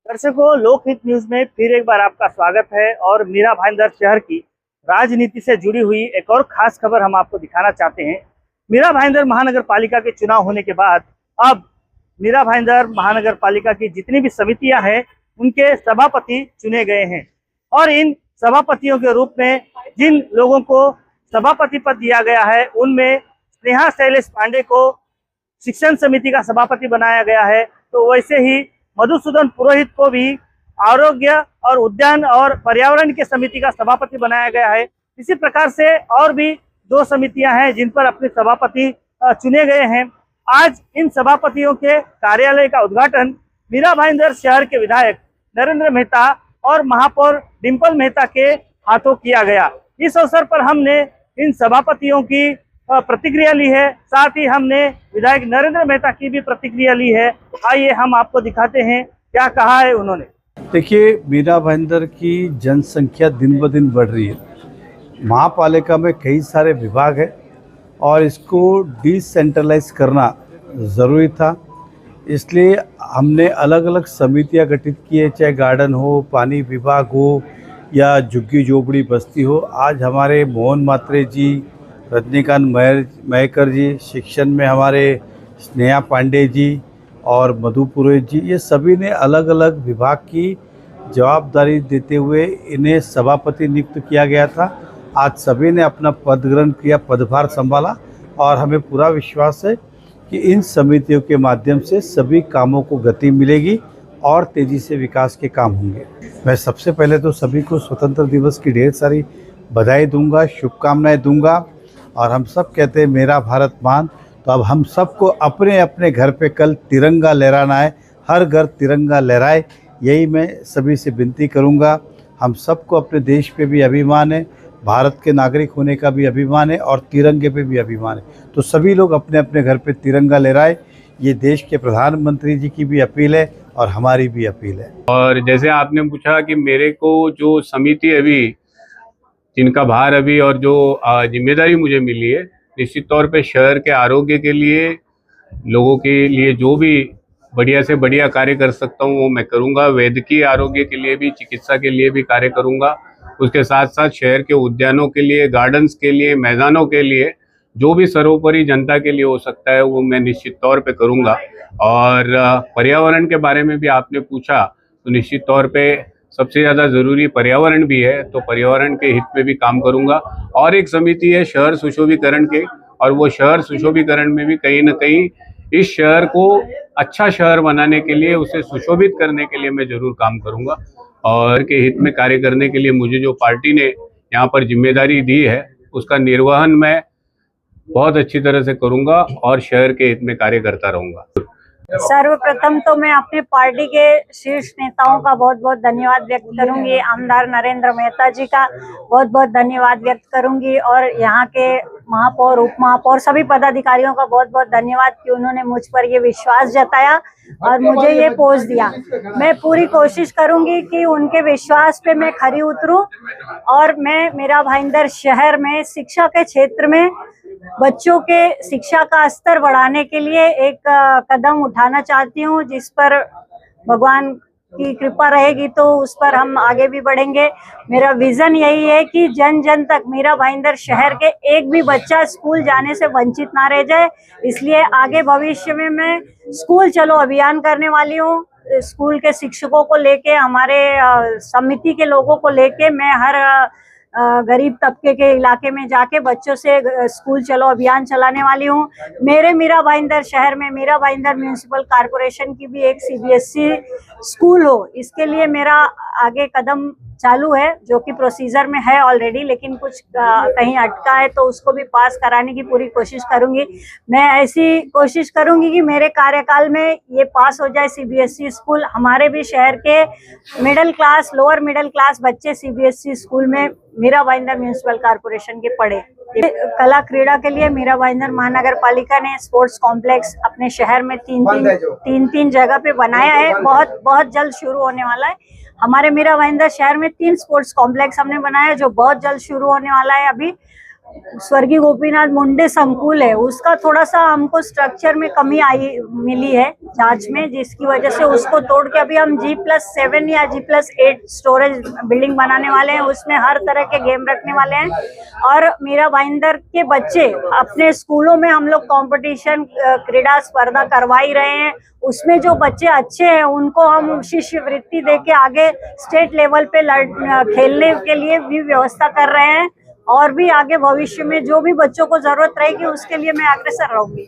दर्शकों, लोकहित न्यूज में फिर एक बार आपका स्वागत है। और मीरा भाईंदर शहर की राजनीति से जुड़ी हुई एक और खास खबर हम आपको दिखाना चाहते हैं। मीरा भाईंदर महानगर पालिका के चुनाव होने के बाद अब मीरा भाईंदर महानगर पालिका की जितनी भी समितियां हैं उनके सभापति चुने गए हैं। और इन सभापतियों के रूप में जिन लोगों को सभापति पद दिया गया है उनमें स्नेहा शैलेश पांडे को शिक्षण समिति का सभापति बनाया गया है, तो वैसे ही मधुसूदन पुरोहित को भी आरोग्य और उद्यान और पर्यावरण की समिति का सभापति बनाया गया है। इसी प्रकार से और भी दो समितियां हैं जिन पर अपने सभापति चुने गए हैं। आज इन सभापतियों के कार्यालय का उद्घाटन मीरा भाईंदर शहर के विधायक नरेंद्र मेहता और महापौर डिंपल मेहता के हाथों किया गया। इस अवसर पर हमने इन सभापतियों की प्रतिक्रिया ली है, साथ ही हमने विधायक नरेंद्र मेहता की भी प्रतिक्रिया ली है। आइए हम आपको दिखाते हैं क्या कहा है उन्होंने। देखिए, मीरा भाईंदर की जनसंख्या दिन ब दिन बढ़ रही है। महापालिका में कई सारे विभाग है और इसको डिसेंट्रलाइज करना ज़रूरी था, इसलिए हमने अलग अलग समितियां गठित की है, चाहे गार्डन हो, पानी विभाग हो या झुग्गी झोपड़ी बस्ती हो। आज हमारे मोहन मात्रे जी, रजनीकांत मयेकर जी, शिक्षण में हमारे स्नेहा पांडे जी और मधु पुरोहित जी, ये सभी ने अलग अलग विभाग की जवाबदारी देते हुए इन्हें सभापति नियुक्त किया गया था। आज सभी ने अपना पद ग्रहण किया, पदभार संभाला और हमें पूरा विश्वास है कि इन समितियों के माध्यम से सभी कामों को गति मिलेगी और तेज़ी से विकास के काम होंगे। मैं सबसे पहले तो सभी को स्वतंत्र दिवस की ढेर सारी बधाई दूंगा, शुभकामनाएं दूंगा। और हम सब कहते हैं मेरा भारत महान, तो अब हम सबको अपने अपने घर पे कल तिरंगा लहराना है, हर घर तिरंगा लहराए, यही मैं सभी से विनती करूंगा। हम सबको अपने देश पे भी अभिमान है, भारत के नागरिक होने का भी अभिमान है और तिरंगे पे भी अभिमान है, तो सभी लोग अपने अपने घर पे तिरंगा लहराए। ये देश के प्रधानमंत्री जी की भी अपील है और हमारी भी अपील है। और जैसे आपने पूछा कि मेरे को जो समिति अभी जिनका भार अभी और जो जिम्मेदारी मुझे मिली है, निश्चित तौर पे शहर के आरोग्य के लिए, लोगों के लिए जो भी बढ़िया से बढ़िया कार्य कर सकता हूँ वो मैं करूँगा। वैद्यकीय आरोग्य के लिए भी, चिकित्सा के लिए भी कार्य करूँगा। उसके साथ साथ शहर के उद्यानों के लिए, गार्डन्स के लिए, मैदानों के लिए जो भी सर्वोपरि जनता के लिए हो सकता है वो मैं निश्चित तौर पे करूँगा। और पर्यावरण के बारे में भी आपने पूछा, तो निश्चित तौर पे सबसे ज़्यादा ज़रूरी पर्यावरण भी है, तो पर्यावरण के हित में भी काम करूंगा। और एक समिति है शहर सुशोभीकरण के, और वो शहर सुशोभीकरण में भी कहीं ना कहीं इस शहर को अच्छा शहर बनाने के लिए, उसे सुशोभित करने के लिए मैं ज़रूर काम करूंगा। और के हित में कार्य करने के लिए मुझे जो पार्टी ने यहाँ पर जिम्मेदारी दी है उसका निर्वहन मैं बहुत अच्छी तरह से करूँगा और शहर के हित में कार्य करता रहूँगा। सर्वप्रथम तो मैं अपनी पार्टी के शीर्ष नेताओं का बहुत बहुत धन्यवाद व्यक्त करूंगी। आमदार नरेंद्र मेहता जी का बहुत बहुत धन्यवाद व्यक्त करूंगी और यहाँ के महापौर, उप महापौर, सभी पदाधिकारियों का बहुत बहुत धन्यवाद कि उन्होंने मुझ पर ये विश्वास जताया और मुझे ये पोस्ट दिया। मैं पूरी कोशिश करूंगी कि उनके विश्वास पे मैं खरी उतरूं और मैं मीरा भाईंदर शहर में शिक्षा के क्षेत्र में बच्चों के शिक्षा का स्तर बढ़ाने के लिए एक कदम उठाना चाहती हूँ, जिस पर भगवान की कृपा रहेगी तो उस पर हम आगे भी बढ़ेंगे। मेरा विजन यही है कि जन जन तक मीरा भाईंदर शहर के एक भी बच्चा स्कूल जाने से वंचित ना रह जाए। इसलिए आगे भविष्य में मैं स्कूल चलो अभियान करने वाली हूँ। स्कूल के शिक्षकों को लेके, हमारे समिति के लोगों को लेके मैं हर गरीब तबके के इलाके में जाके बच्चों से स्कूल चलो अभियान चलाने वाली हूँ। मेरे मीरा भाईंदर शहर में मीरा भाईंदर म्यूनिसिपल कॉर्पोरेशन की भी एक सीबीएसई स्कूल हो, इसके लिए मेरा आगे कदम चालू है, जो कि प्रोसीजर में है ऑलरेडी, लेकिन कुछ कहीं अटका है तो उसको भी पास कराने की पूरी कोशिश करूंगी। मैं ऐसी कोशिश करूंगी कि मेरे कार्यकाल में ये पास हो जाए सीबीएसई स्कूल। हमारे भी शहर के middle class, lower middle class बच्चे सीबीएसई स्कूल में मीरा भाईंदर म्यूनिसिपल कॉर्पोरेशन के पढ़े। कला क्रीड़ा के लिए मीरा भाईंदर महानगर पालिका ने स्पोर्ट्स कॉम्प्लेक्स अपने शहर में तीन जगह पे बनाया है। बहुत जल्द शुरू होने वाला है। हमारे मीरा भाईंदर शहर में 3 स्पोर्ट्स कॉम्प्लेक्स हमने बनाया जो बहुत जल्द शुरू होने वाला है अभी। स्वर्गीय गोपीनाथ मुंडे संकुल है, उसका थोड़ा सा हमको स्ट्रक्चर में कमी मिली है जांच में, जिसकी वजह से उसको तोड़ के अभी हम G+7 या G+8 स्टोरेज बिल्डिंग बनाने वाले हैं। उसमें हर तरह के गेम रखने वाले हैं और मीरा भाईंदर के बच्चे अपने स्कूलों में हम लोग कंपटीशन क्रीड़ा स्पर्धा करवा ही रहे हैं। उसमें जो बच्चे अच्छे हैं उनको हम शिष्यवृत्ति देके आगे स्टेट लेवल पे खेलने के लिए भी व्यवस्था कर रहे हैं और भी आगे भविष्य में जो भी बच्चों को जरूरत रहेगी उसके लिए मैं अग्रसर रहूंगी।